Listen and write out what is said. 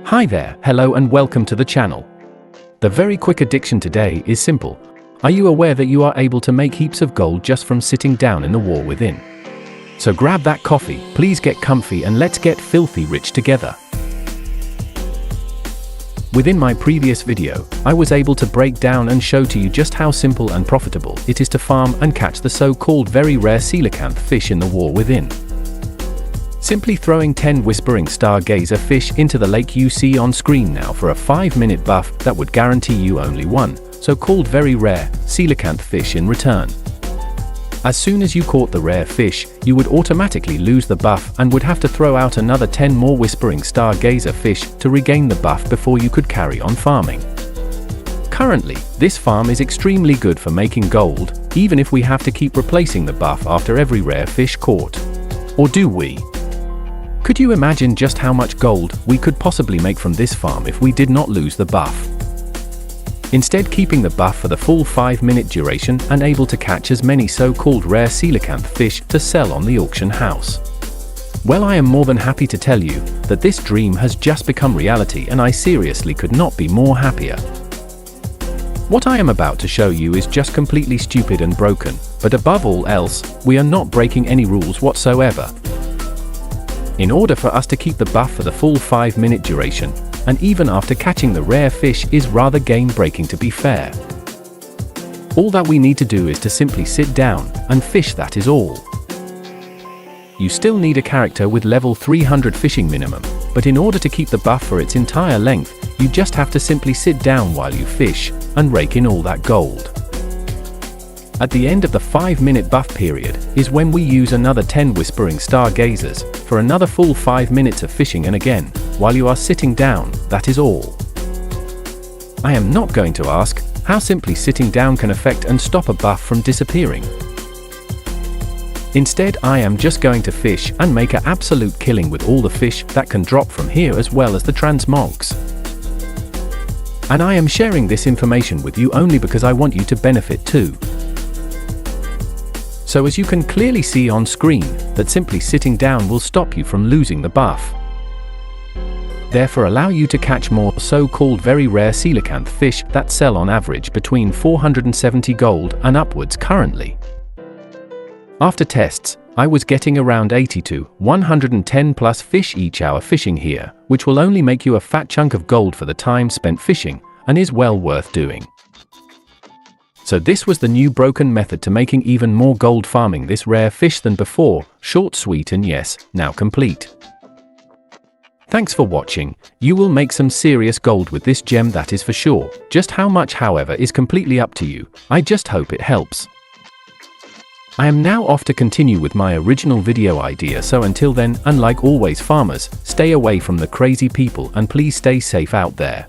Hi there, hello and welcome to the channel. The very quick addiction today is simple. Are you aware that you are able to make heaps of gold just from sitting down in the war within? So grab that coffee, please get comfy and let's get filthy rich together. Within my previous video, I was able to break down and show to you just how simple and profitable it is to farm and catch the so-called very rare coelacanth fish in the war within. Simply throwing 10 whispering stargazer fish into the lake you see on screen now for a 5-minute buff that would guarantee you only one so-called very rare coelacanth fish in return. As soon as you caught the rare fish, you would automatically lose the buff and would have to throw out another 10 more whispering stargazer fish to regain the buff before you could carry on farming. Currently, this farm is extremely good for making gold, even if we have to keep replacing the buff after every rare fish caught. Or do we? Could you imagine just how much gold we could possibly make from this farm if we did not lose the buff? Instead, keeping the buff for the full 5-minute duration and able to catch as many so-called rare coelacanth fish to sell on the auction house. Well, I am more than happy to tell you that this dream has just become reality and I seriously could not be more happier. What I am about to show you is just completely stupid and broken, but above all else, we are not breaking any rules whatsoever. In order for us to keep the buff for the full 5-minute duration, and even after catching the rare fish is rather game-breaking to be fair. All that we need to do is to simply sit down and fish, that is all. You still need a character with level 300 fishing minimum, but in order to keep the buff for its entire length, you just have to simply sit down while you fish and rake in all that gold. At the end of the 5-minute buff period is when we use another 10 whispering stargazers for another full 5 minutes of fishing, and again, while you are sitting down, that is all. I am not going to ask how simply sitting down can affect and stop a buff from disappearing. Instead, I am just going to fish and make an absolute killing with all the fish that can drop from here as well as the transmogs. And I am sharing this information with you only because I want you to benefit too. So as you can clearly see on screen, that simply sitting down will stop you from losing the buff. Therefore allow you to catch more so-called very rare coelacanth fish that sell on average between 470 gold and upwards currently. After tests, I was getting around 80 to 110 plus fish each hour fishing here, which will only make you a fat chunk of gold for the time spent fishing, and is well worth doing. So this was the new broken method to making even more gold farming this rare fish than before, short, sweet and yes, now complete. Thanks for watching. You will make some serious gold with this gem, that is for sure. Just how much, however, is completely up to you. I just hope it helps. I am now off to continue with my original video idea, so until then, and like always farmers, stay away from the crazy people and please stay safe out there.